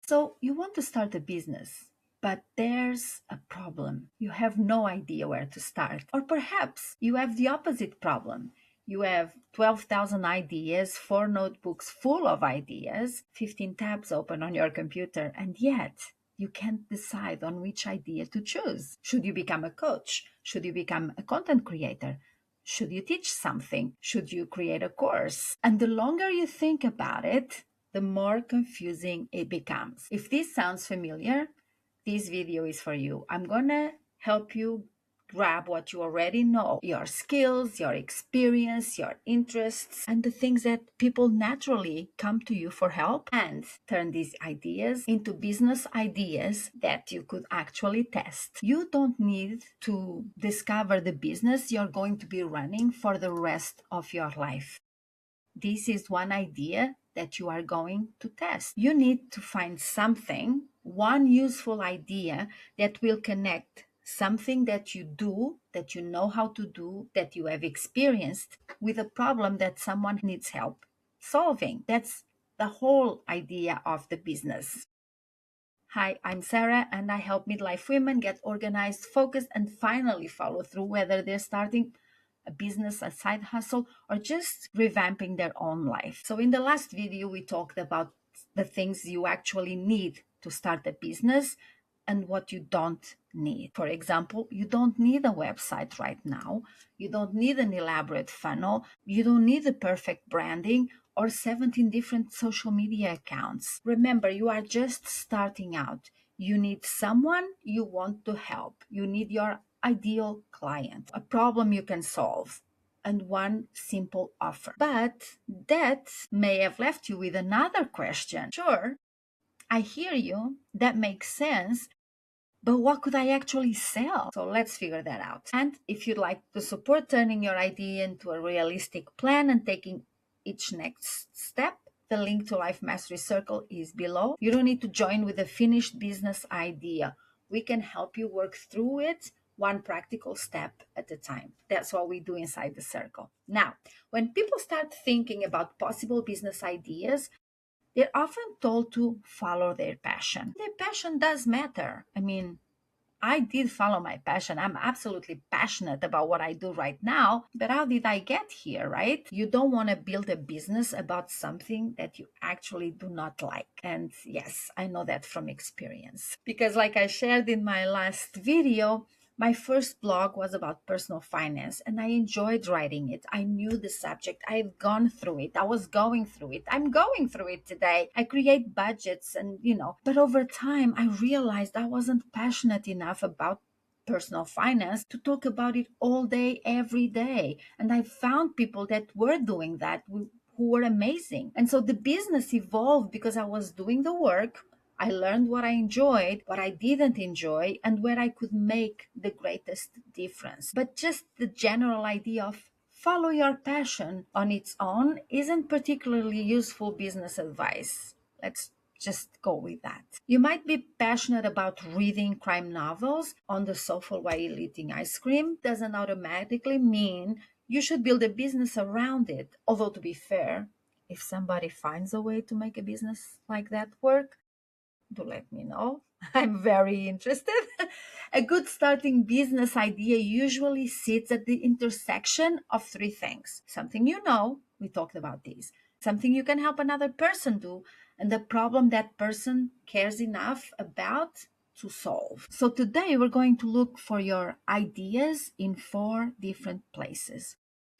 So you want to start a business, but there's a problem. You have no idea where to start. Or perhaps you have the opposite problem. You have 12,000 ideas, 4 notebooks full of ideas, 15 tabs open on your computer, and yet you can't decide on which idea to choose. Should you become a coach? Should you become a content creator? Should you teach something? Should you create a course? And the longer you think about it, the more confusing it becomes. If this sounds familiar, this video is for you. I'm gonna help you grab what you already know, your skills, your experience, your interests, and the things that people naturally come to you for help, and turn these ideas into business ideas that you could actually test. You don't need to discover the business you're going to be running for the rest of your life. This is one idea that you are going to test. You need to find something, one useful idea that will connect something that you do, that you know how to do, that you have experienced with a problem that someone needs help solving. That's the whole idea of the business. Hi, I'm Sarah, and I help midlife women get organized, focused, and finally follow through, whether they're starting a business, a side hustle, or just revamping their own life. So in the last video, we talked about the things you actually need to start a business and what you don't need. For example, you don't need a website right now. You don't need an elaborate funnel. You don't need the perfect branding or 17 different social media accounts. Remember, you are just starting out. You need someone you want to help. You need your ideal client, a problem you can solve, and one simple offer. But that may have left you with another question. Sure, I hear you. That makes sense. But what could I actually sell? So let's figure that out. And if you'd like to support turning your idea into a realistic plan and taking each next step, the link to Life Mastery Circle is below. You don't need to join with a finished business idea. We can help you work through it one practical step at a time. That's what we do inside the circle. Now, when people start thinking about possible business ideas, they're often told to follow their passion. Their passion does matter. I mean, I did follow my passion. I'm absolutely passionate about what I do right now. But how did I get here, right? You don't want to build a business about something that you actually do not like. And yes, I know that from experience. Because like I shared in my last video, my first blog was about personal finance and I enjoyed writing it. I knew the subject. I had gone through it. I was going through it. I'm going through it today. I create budgets and, but over time I realized I wasn't passionate enough about personal finance to talk about it all day, every day. And I found people that were doing that who were amazing. And so the business evolved because I was doing the work. I learned what I enjoyed, what I didn't enjoy, and where I could make the greatest difference. But just the general idea of follow your passion on its own isn't particularly useful business advice. Let's just go with that. You might be passionate about reading crime novels on the sofa while eating ice cream. Doesn't automatically mean you should build a business around it. Although, to be fair, if somebody finds a way to make a business like that work, do let me know. I'm very interested. A good starting business idea usually sits at the intersection of three things: something you know, we talked about these, something you can help another person do, and the problem that person cares enough about to solve. So today we're going to look for your ideas in 4 different places.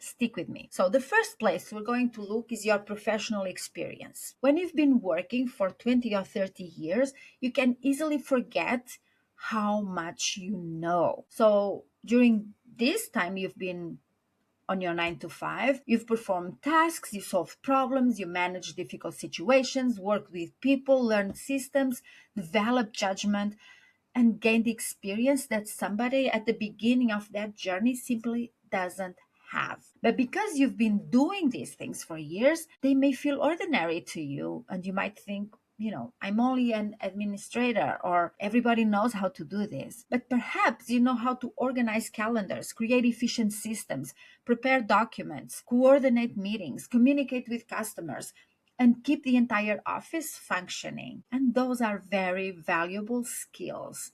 Stick with me. So the first place we're going to look is your professional experience. When you've been working for 20 or 30 years, you can easily forget how much you know. So during this time you've been on your 9 to 5, you've performed tasks, you solved problems, you managed difficult situations, worked with people, learned systems, developed judgment, and gained experience that somebody at the beginning of that journey simply doesn't have. But because you've been doing these things for years, they may feel ordinary to you, and you might think, I'm only an administrator, or everybody knows how to do this. But perhaps you know how to organize calendars, create efficient systems, prepare documents, coordinate meetings, communicate with customers, and keep the entire office functioning. And those are very valuable skills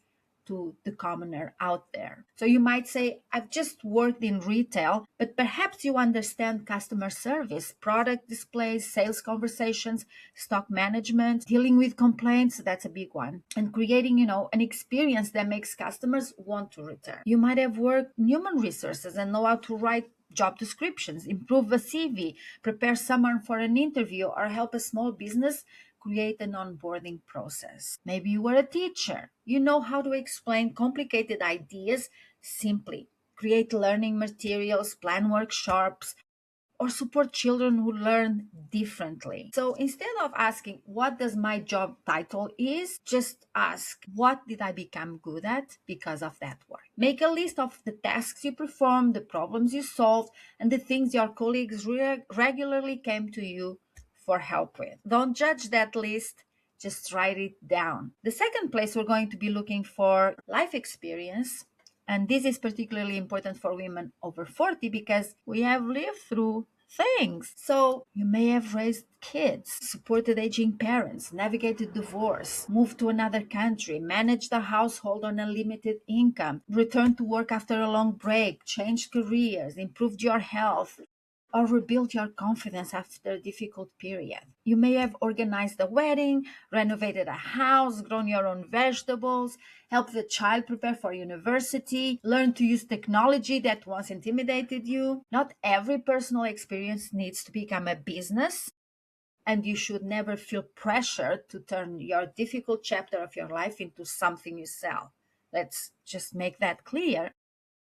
to the commoner out there. So you might say, I've just worked in retail, but perhaps you understand customer service, product displays, sales conversations, stock management, dealing with complaints. That's a big one. And creating, an experience that makes customers want to return. You might have worked in human resources and know how to write job descriptions, improve a CV, prepare someone for an interview, or help a small business create an onboarding process. Maybe you were a teacher. You know how to explain complicated ideas simply, create learning materials, plan workshops, or support children who learn differently. So instead of asking what does my job title is, just ask what did I become good at because of that work. Make a list of the tasks you performed, the problems you solved, and the things your colleagues regularly came to you for help with. Don't judge that list, just write it down. The second place we're going to be looking for life experience, and this is particularly important for women over 40 because we have lived through things. So you may have raised kids, supported aging parents, navigated divorce, moved to another country, managed a household on a limited income, returned to work after a long break, changed careers, improved your health, or rebuild your confidence after a difficult period. You may have organized a wedding, renovated a house, grown your own vegetables, helped the child prepare for university, learned to use technology that once intimidated you. Not every personal experience needs to become a business, and you should never feel pressure to turn your difficult chapter of your life into something you sell. Let's just make that clear.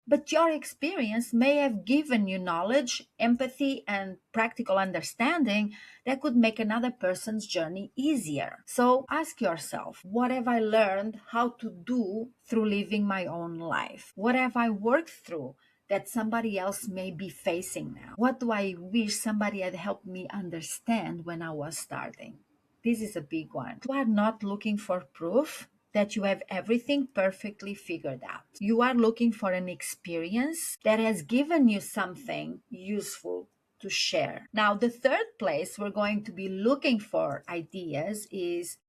But your experience may have given you knowledge, empathy, and practical understanding that could make another person's journey easier. So ask yourself, what have I learned how to do through living my own life? What have I worked through that somebody else may be facing now? What do I wish somebody had helped me understand when I was starting? This is a big one. You are not looking for proof that you have everything perfectly figured out. You are looking for an experience that has given you something useful to share. Now, the third place we're going to be looking for ideas is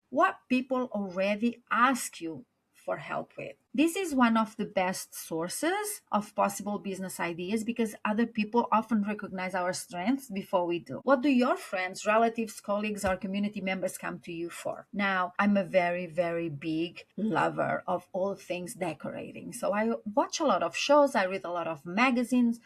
what people already ask you for help with. This is one of the best sources of possible business ideas because other people often recognize our strengths before we do. What do your friends, relatives, colleagues, or community members come to you for? Now, I'm a very, very big lover of all things decorating. So I watch a lot of shows, I read a lot of magazines,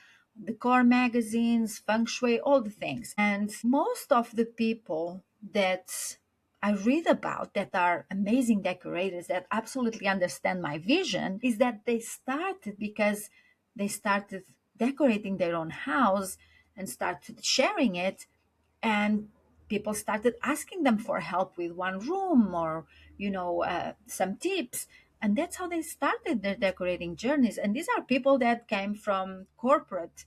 decor magazines, feng shui, all the things. And most of the people that I read about that are amazing decorators that absolutely understand my vision is that they started because they started decorating their own house and started sharing it, and people started asking them for help with one room or some tips, and that's how they started their decorating journeys. And these are people that came from corporate.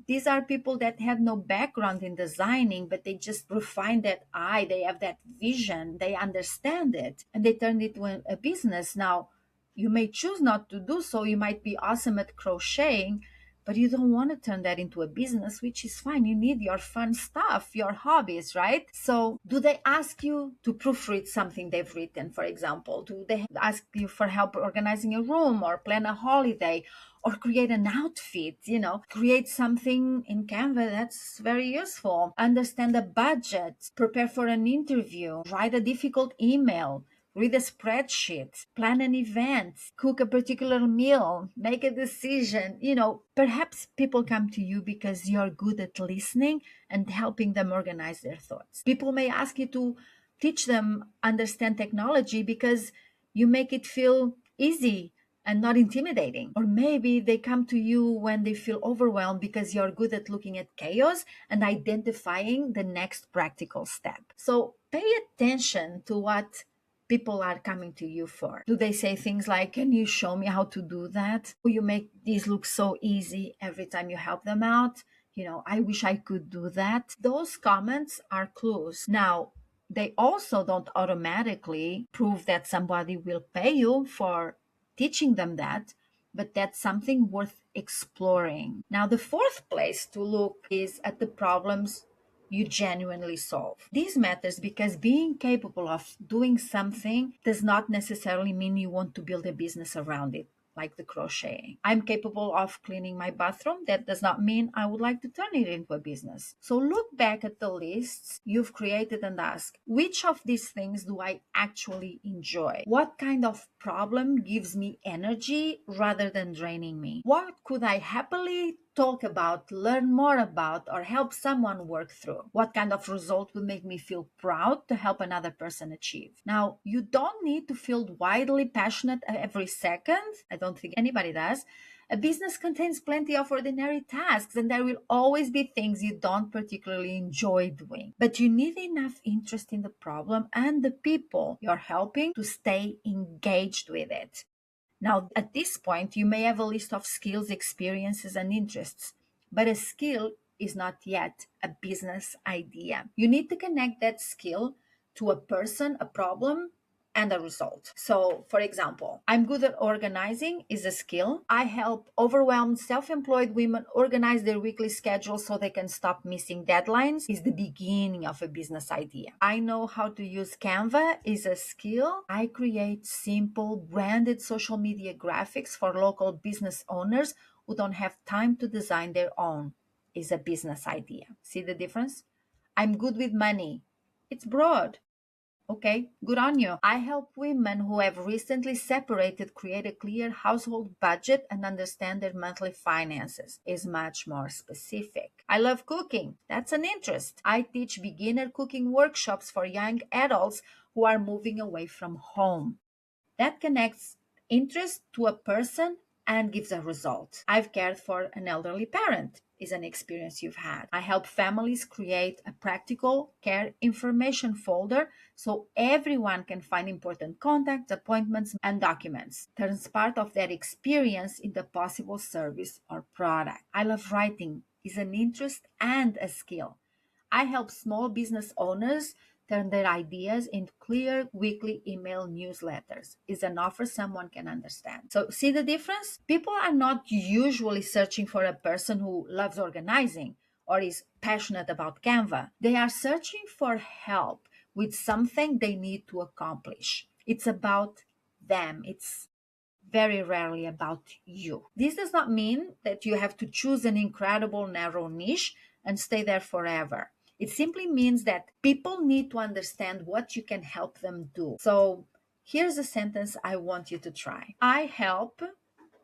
These are people that had no background in designing, but they just refined that eye, they have that vision, they understand it, and they turned it into a business. Now, you may choose not to do so. You might be awesome at crocheting, but you don't want to turn that into a business, which is fine. You need your fun stuff, your hobbies, right? So do they ask you to proofread something they've written, for example? Do they ask you for help organizing a room or plan a holiday or create an outfit, create something in Canva? That's very useful. Understand a budget, prepare for an interview, write a difficult email, read a spreadsheet, plan an event, cook a particular meal, make a decision. Perhaps people come to you because you're good at listening and helping them organize their thoughts. People may ask you to teach them understand technology because you make it feel easy and not intimidating. Or maybe they come to you when they feel overwhelmed because you're good at looking at chaos and identifying the next practical step. So pay attention to what people are coming to you for. Do they say things like, can you show me how to do that? Or you make this look so easy every time you help them out? I wish I could do that. Those comments are clues. Now, they also don't automatically prove that somebody will pay you for teaching them that, but that's something worth exploring. Now, the fourth place to look is at the problems you genuinely solve. This matters because being capable of doing something does not necessarily mean you want to build a business around it, like the crocheting. I'm capable of cleaning my bathroom. That does not mean I would like to turn it into a business. So look back at the lists you've created and ask, which of these things do I actually enjoy? What kind of problem gives me energy rather than draining me? What could I happily talk about, learn more about, or help someone work through? What kind of result would make me feel proud to help another person achieve? Now, you don't need to feel wildly passionate every second. I don't think anybody does. A business contains plenty of ordinary tasks, and there will always be things you don't particularly enjoy doing. But you need enough interest in the problem and the people you're helping to stay engaged with it. Now, at this point, you may have a list of skills, experiences, and interests, but a skill is not yet a business idea. You need to connect that skill to a person, a problem, and a result. So, for example, I'm good at organizing is a skill. I help overwhelmed self-employed women organize their weekly schedule so they can stop missing deadlines is the beginning of a business idea. I know how to use Canva is a skill. I create simple branded social media graphics for local business owners who don't have time to design their own is a business idea. See the difference? I'm good with money. It's broad. Okay, good on you. I help women who have recently separated create a clear household budget and understand their monthly finances. Is much more specific. I love cooking. That's an interest. I teach beginner cooking workshops for young adults who are moving away from home. That connects interest to a person and gives a result. I've cared for an elderly parent is an experience you've had. I help families create a practical care information folder so everyone can find important contacts, appointments, and documents. Turns part of their experience into possible service or product. I love writing is an interest and a skill. I help small business owners turn their ideas into clear weekly email newsletters. Is an offer someone can understand. So see the difference? People are not usually searching for a person who loves organizing or is passionate about Canva. They are searching for help with something they need to accomplish. It's about them. It's very rarely about you. This does not mean that you have to choose an incredible narrow niche and stay there forever. It simply means that people need to understand what you can help them do. So here's a sentence I want you to try. I help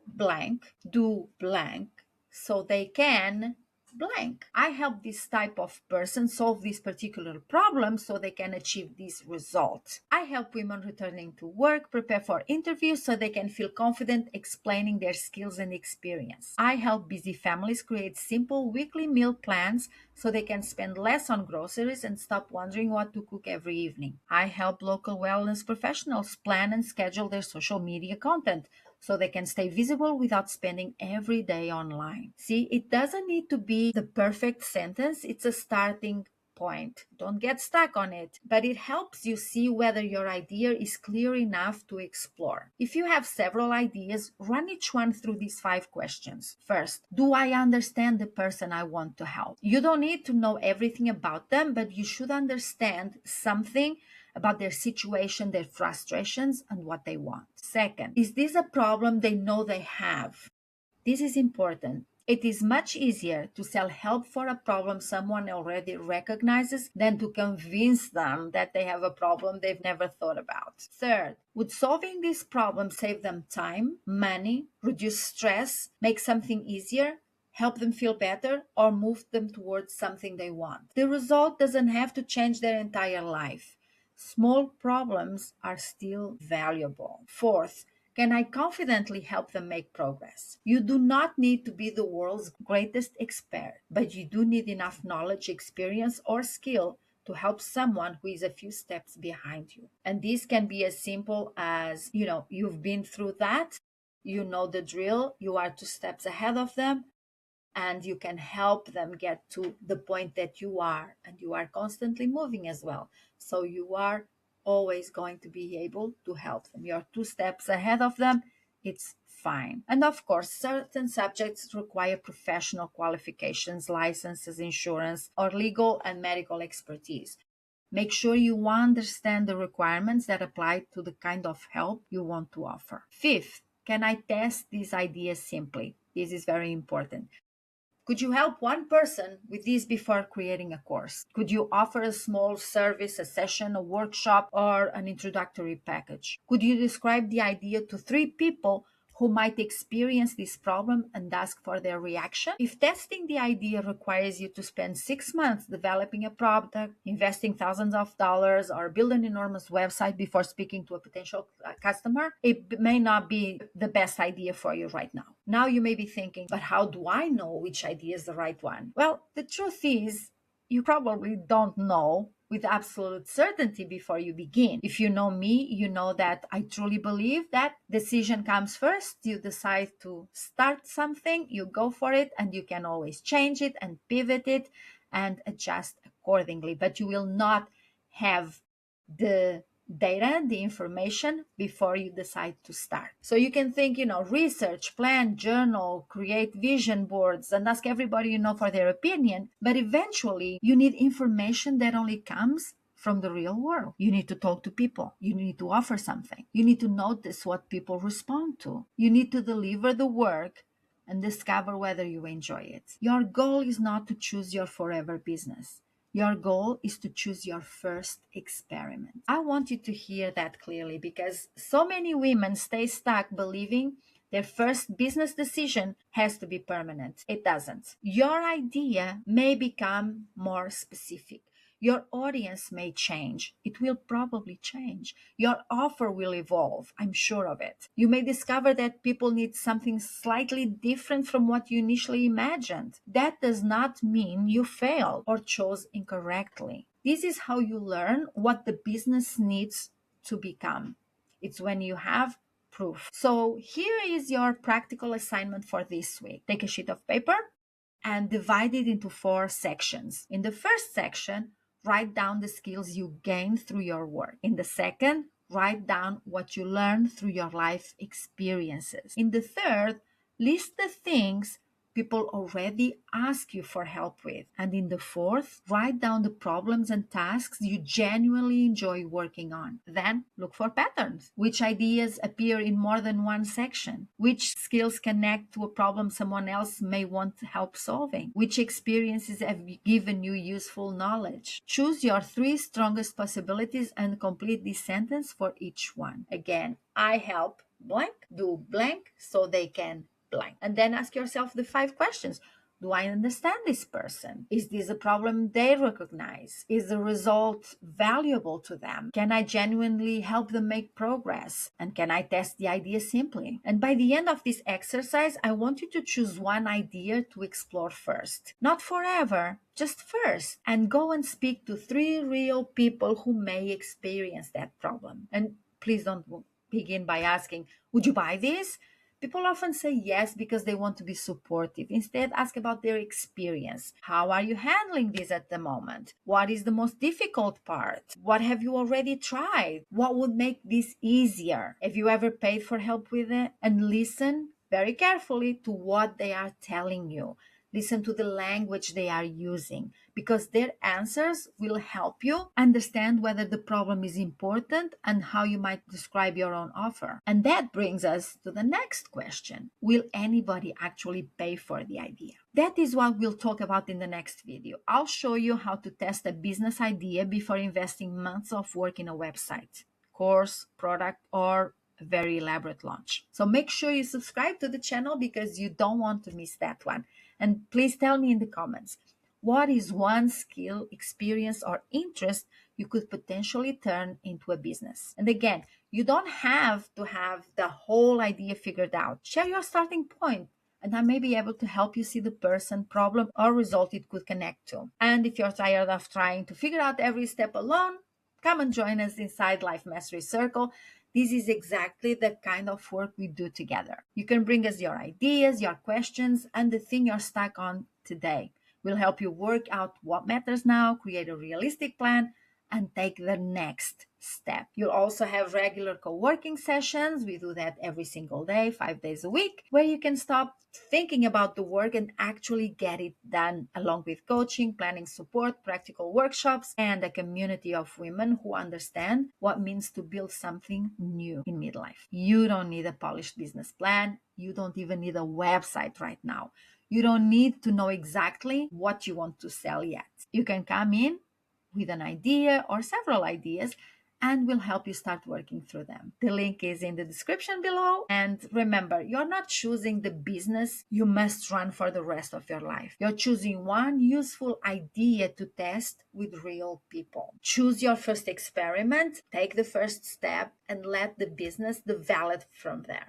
blank do blank so they can blank. I help this type of person solve this particular problem so they can achieve this result. I help women returning to work prepare for interviews so they can feel confident explaining their skills and experience. I help busy families create simple weekly meal plans so they can spend less on groceries and stop wondering what to cook every evening. I help local wellness professionals plan and schedule their social media content so they can stay visible without spending every day online. See, it doesn't need to be the perfect sentence, it's a starting point. Don't get stuck on it, but it helps you see whether your idea is clear enough to explore. If you have several ideas, run each one through these 5 questions. First, do I understand the person I want to help? You don't need to know everything about them, but you should understand something about their situation, their frustrations, and what they want. Second, is this a problem they know they have? This is important. It is much easier to sell help for a problem someone already recognizes than to convince them that they have a problem they've never thought about. Third, would solving this problem save them time, money, reduce stress, make something easier, help them feel better, or move them towards something they want? The result doesn't have to change their entire life. Small problems are still valuable. Fourth, can I confidently help them make progress? You do not need to be the world's greatest expert, but you do need enough knowledge, experience, or skill to help someone who is a few steps behind you. And this can be as simple as, you've been through that, you know the drill, you are 2 steps ahead of them, and you can help them get to the point that you are, and you are constantly moving as well. So you are always going to be able to help them. You're 2 steps ahead of them. it's fine. And of course, certain subjects require professional qualifications, licenses, insurance, or legal and medical expertise. Make sure you understand the requirements that apply to the kind of help you want to offer. Fifth, can I test these ideas simply? This is very important. Could you help one person with this before creating a course? Could you offer a small service, a session, a workshop, or an introductory package? Could you describe the idea to three people who might experience this problem and ask for their reaction? If testing the idea requires you to spend 6 months developing a product, investing thousands of dollars, or build an enormous website before speaking to a potential customer, it may not be the best idea for you right now. Now you may be thinking, but how do I know which idea is the right one? Well, the truth is, you probably don't know with absolute certainty before you begin. If you know me, you know that I truly believe that decision comes first. You decide to start something, you go for it, and you can always change it and pivot it and adjust accordingly. But you will not have the data, the information before you decide to start. So you can think, research, plan, journal, create vision boards, and ask everybody for their opinion. But eventually, you need information that only comes from the real world. You need to talk to people. You need to offer something. You need to notice what people respond to. You need to deliver the work and discover whether you enjoy it. Your goal is not to choose your forever business. Your goal is to choose your first experiment. I want you to hear that clearly, because so many women stay stuck believing their first business decision has to be permanent. It doesn't. Your idea may become more specific. Your audience may change. It will probably change. Your offer will evolve. I'm sure of it. You may discover that people need something slightly different from what you initially imagined. That does not mean you failed or chose incorrectly. This is how you learn what the business needs to become. It's when you have proof. So here is your practical assignment for this week. Take a sheet of paper and divide it into 4 sections. In the first section, write down the skills you gained through your work. In the second, write down what you learned through your life experiences. In the third, list the things people already ask you for help with. And in the fourth, write down the problems and tasks you genuinely enjoy working on. Then look for patterns. Which ideas appear in more than one section? Which skills connect to a problem someone else may want help solving? Which experiences have given you useful knowledge? Choose your 3 strongest possibilities and complete this sentence for each one. Again, I help blank do blank so they can blank. And then ask yourself the 5 questions. Do I understand this person? Is this a problem they recognize? Is the result valuable to them? Can I genuinely help them make progress? And can I test the idea simply? And by the end of this exercise, I want you to choose one idea to explore first. Not forever, just first. And go and speak to 3 real people who may experience that problem. And please don't begin by asking, would you buy this? People often say yes because they want to be supportive. Instead, ask about their experience. How are you handling this at the moment? What is the most difficult part? What have you already tried? What would make this easier? Have you ever paid for help with it? And listen very carefully to what they are telling you. Listen to the language they are using, because their answers will help you understand whether the problem is important and how you might describe your own offer. And that brings us to the next question. Will anybody actually pay for the idea? That is what we'll talk about in the next video. I'll show you how to test a business idea before investing months of work in a website, course, product, or a very elaborate launch. So make sure you subscribe to the channel because you don't want to miss that one. And please tell me in the comments, what is one skill, experience, or interest you could potentially turn into a business? And again, you don't have to have the whole idea figured out. Share your starting point, and I may be able to help you see the person, problem, or result it could connect to. And if you're tired of trying to figure out every step alone, come and join us inside Life Mastery Circle. This is exactly the kind of work we do together. You can bring us your ideas, your questions, and the thing you're stuck on today. We'll help you work out what matters now, create a realistic plan, and take the next step. You'll also have regular co-working sessions. We do that every single day, 5 days a week, where you can stop thinking about the work and actually get it done, along with coaching, planning support, practical workshops, and a community of women who understand what it means to build something new in midlife. You don't need a polished business plan. You don't even need a website right now. You don't need to know exactly what you want to sell yet. You can come in with an idea or several ideas, and we'll help you start working through them. The link is in the description below. And remember, you're not choosing the business you must run for the rest of your life. You're choosing one useful idea to test with real people. Choose your first experiment, take the first step, and let the business develop from there.